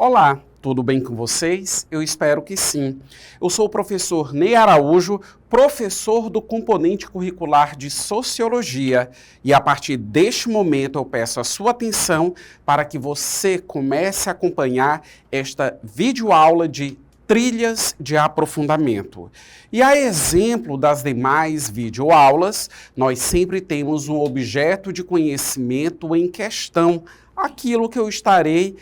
Olá, tudo bem com vocês? Eu espero que sim. Eu sou o professor Ney Araújo, professor do componente curricular de Sociologia, e a partir deste momento eu peço a sua atenção para que você comece a acompanhar esta videoaula de trilhas de aprofundamento. E a exemplo das demais videoaulas, nós sempre temos um objeto de conhecimento em questão, aquilo que eu estarei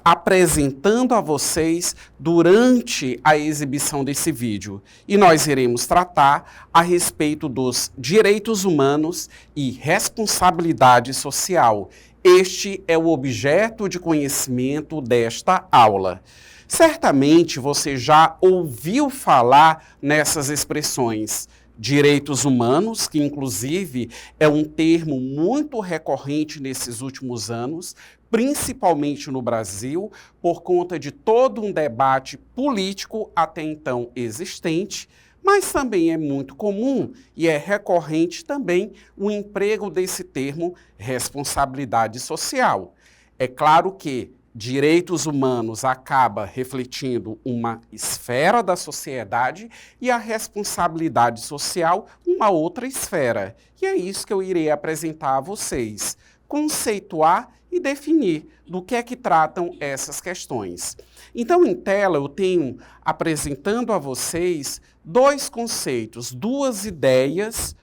apresentando a vocês durante a exibição desse vídeo. E nós iremos tratar a respeito dos direitos humanos e responsabilidade social. Este é o objeto de conhecimento desta aula. Certamente você já ouviu falar nessas expressões. Direitos humanos, que inclusive é um termo muito recorrente nesses últimos anos, principalmente no Brasil, por conta de todo um debate político até então existente, mas também é muito comum e é recorrente também o emprego desse termo responsabilidade social. É claro que direitos humanos acaba refletindo uma esfera da sociedade e a responsabilidade social uma outra esfera. E é isso que eu irei apresentar a vocês, conceituar e definir do que é que tratam essas questões. Então, em tela, eu tenho apresentando a vocês dois conceitos, duas ideias,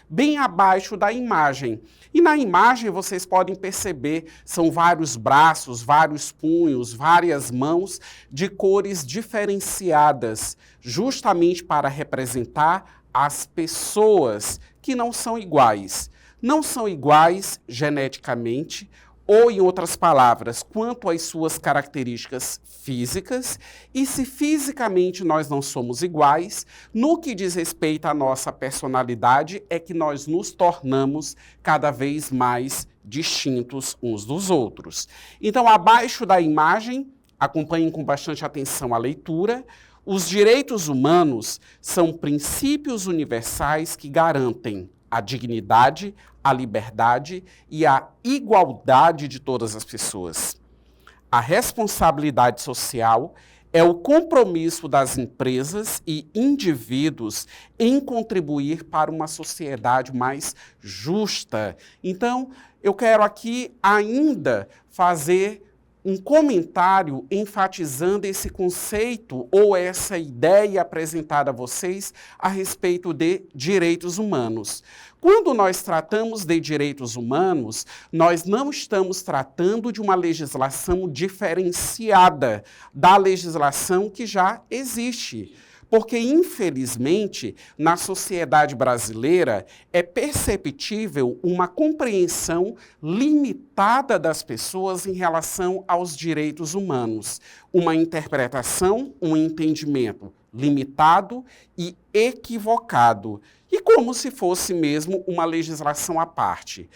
bem abaixo da imagem. E na imagem vocês podem perceber, são vários braços, vários punhos, várias mãos de cores diferenciadas, justamente para representar as pessoas que não são iguais. Não são iguais geneticamente, ou, em outras palavras, quanto às suas características físicas, e se fisicamente nós não somos iguais, no que diz respeito à nossa personalidade, é que nós nos tornamos cada vez mais distintos uns dos outros. Então, abaixo da imagem, acompanhem com bastante atenção a leitura, os direitos humanos são princípios universais que garantem a dignidade, a liberdade e a igualdade de todas as pessoas. A responsabilidade social é o compromisso das empresas e indivíduos em contribuir para uma sociedade mais justa. Então, eu quero aqui ainda fazer um comentário enfatizando esse conceito ou essa ideia apresentada a vocês a respeito de direitos humanos. Quando nós tratamos de direitos humanos, nós não estamos tratando de uma legislação diferenciada da legislação que já existe. Porque, infelizmente, na sociedade brasileira é perceptível uma compreensão limitada das pessoas em relação aos direitos humanos. Uma interpretação, um entendimento limitado e equivocado. E como se fosse mesmo uma legislação à parte.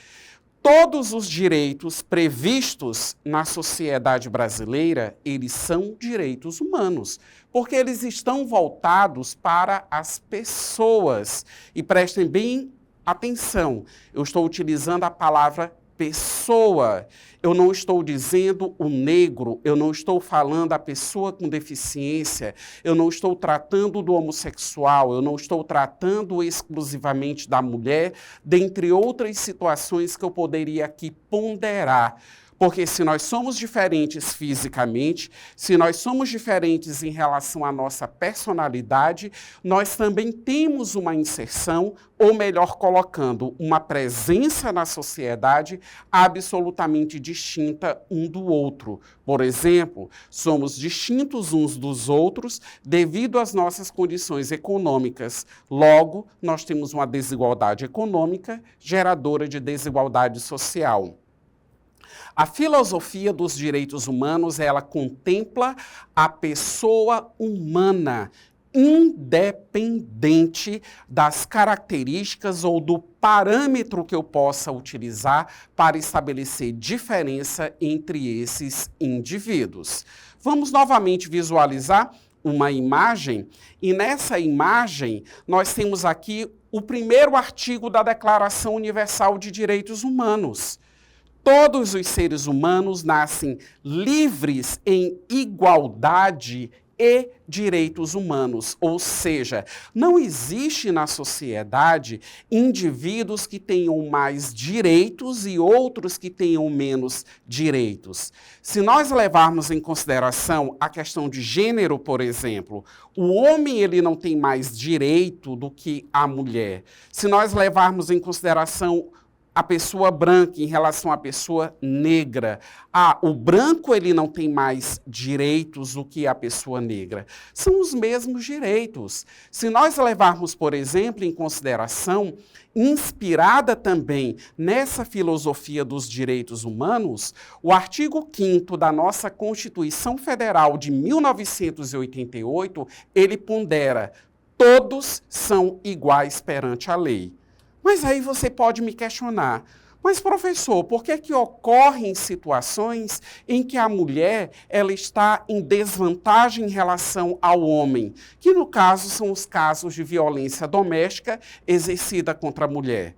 Todos os direitos previstos na sociedade brasileira, eles são direitos humanos, porque eles estão voltados para as pessoas. E prestem bem atenção, eu estou utilizando a palavra pessoa. Eu não estou dizendo o negro, eu não estou falando a pessoa com deficiência, eu não estou tratando do homossexual, eu não estou tratando exclusivamente da mulher, dentre outras situações que eu poderia aqui ponderar. Porque se nós somos diferentes fisicamente, se nós somos diferentes em relação à nossa personalidade, nós também temos uma inserção, ou melhor colocando, uma presença na sociedade absolutamente distinta um do outro. Por exemplo, somos distintos uns dos outros devido às nossas condições econômicas. Logo, nós temos uma desigualdade econômica geradora de desigualdade social. A filosofia dos direitos humanos, ela contempla a pessoa humana, independente das características ou do parâmetro que eu possa utilizar para estabelecer diferença entre esses indivíduos. Vamos novamente visualizar uma imagem, e nessa imagem nós temos aqui o primeiro artigo da Declaração Universal de Direitos Humanos. Todos os seres humanos nascem livres em igualdade e direitos humanos, ou seja, não existe na sociedade indivíduos que tenham mais direitos e outros que tenham menos direitos. Se nós levarmos em consideração a questão de gênero, por exemplo, o homem ele não tem mais direito do que a mulher. Se nós levarmos em consideração a pessoa branca em relação à pessoa negra. O branco ele não tem mais direitos do que a pessoa negra. São os mesmos direitos. Se nós levarmos, por exemplo, em consideração, inspirada também nessa filosofia dos direitos humanos, o artigo 5º da nossa Constituição Federal de 1988, ele pondera: todos são iguais perante a lei. Mas aí você pode me questionar, mas professor, por que ocorrem situações em que a mulher ela está em desvantagem em relação ao homem? Que no caso são os casos de violência doméstica exercida contra a mulher.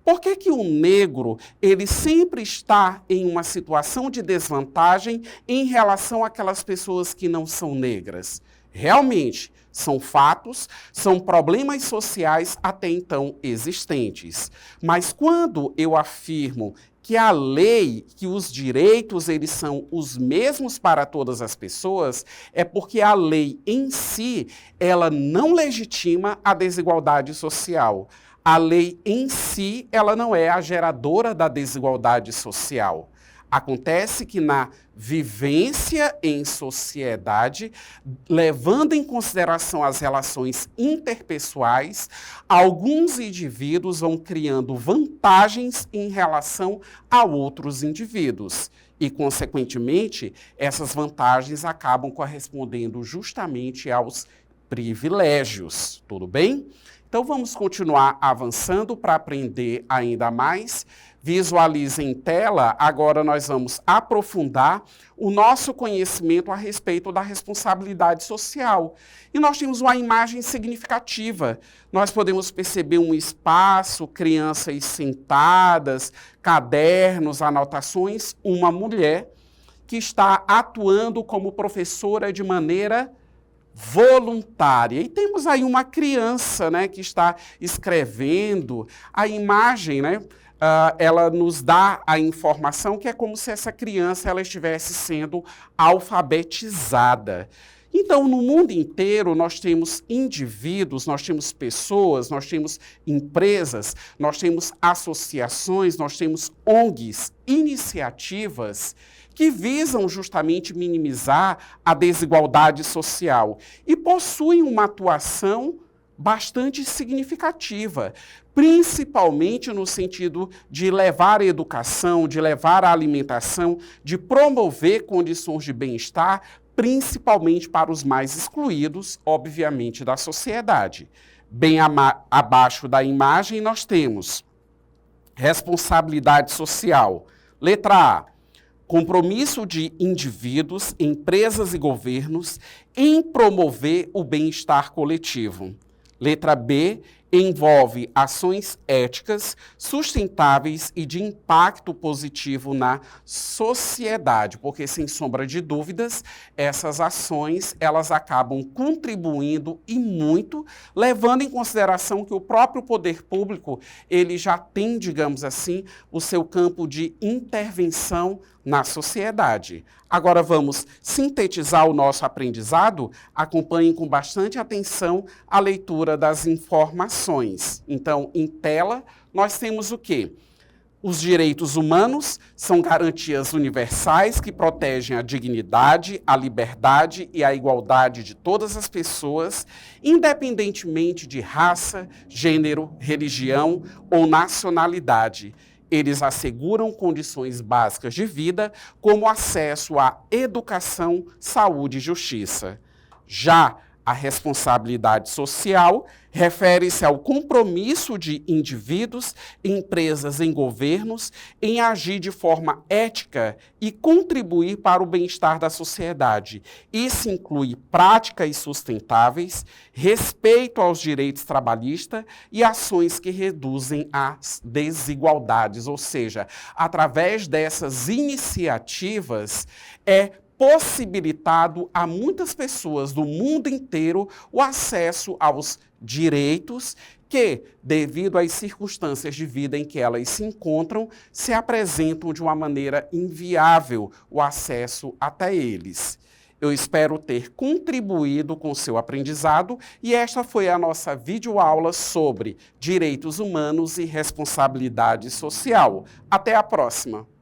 Por que o negro ele sempre está em uma situação de desvantagem em relação àquelas pessoas que não são negras? Realmente, são fatos, são problemas sociais até então existentes. Mas quando eu afirmo que a lei, que os direitos, eles são os mesmos para todas as pessoas, é porque a lei em si, ela não legitima a desigualdade social. A lei em si, ela não é a geradora da desigualdade social. Acontece que na vivência em sociedade, levando em consideração as relações interpessoais, alguns indivíduos vão criando vantagens em relação a outros indivíduos. E, consequentemente, essas vantagens acabam correspondendo justamente aos privilégios. Tudo bem? Então, vamos continuar avançando para aprender ainda mais. Visualize em tela, agora nós vamos aprofundar o nosso conhecimento a respeito da responsabilidade social. E nós temos uma imagem significativa. Nós podemos perceber um espaço, crianças sentadas, cadernos, anotações, uma mulher que está atuando como professora de maneira voluntária. E temos aí uma criança, né, que está escrevendo. A imagem, né, ela nos dá a informação que é como se essa criança ela estivesse sendo alfabetizada. Então, no mundo inteiro, nós temos indivíduos, nós temos pessoas, nós temos empresas, nós temos associações, nós temos ONGs, iniciativas que visam justamente minimizar a desigualdade social e possuem uma atuação bastante significativa, principalmente no sentido de levar a educação, de levar a alimentação, de promover condições de bem-estar, principalmente para os mais excluídos, obviamente, da sociedade. Bem abaixo da imagem nós temos responsabilidade social. Letra A. Compromisso de indivíduos, empresas e governos em promover o bem-estar coletivo. Letra B, envolve ações éticas, sustentáveis e de impacto positivo na sociedade, porque, sem sombra de dúvidas, essas ações, elas acabam contribuindo e muito, levando em consideração que o próprio poder público, ele já tem, digamos assim, o seu campo de intervenção na sociedade. Agora vamos sintetizar o nosso aprendizado. Acompanhem com bastante atenção a leitura das informações. Então, em tela, nós temos o quê? Os direitos humanos são garantias universais que protegem a dignidade, a liberdade e a igualdade de todas as pessoas, independentemente de raça, gênero, religião ou nacionalidade. Eles asseguram condições básicas de vida, como acesso à educação, saúde e justiça. Já A responsabilidade social refere-se ao compromisso de indivíduos, empresas e governos em agir de forma ética e contribuir para o bem-estar da sociedade. Isso inclui práticas sustentáveis, respeito aos direitos trabalhistas e ações que reduzem as desigualdades, ou seja, através dessas iniciativas possibilitado a muitas pessoas do mundo inteiro o acesso aos direitos que, devido às circunstâncias de vida em que elas se encontram, se apresentam de uma maneira inviável o acesso até eles. Eu espero ter contribuído com o seu aprendizado e esta foi a nossa videoaula sobre direitos humanos e responsabilidade social. Até a próxima!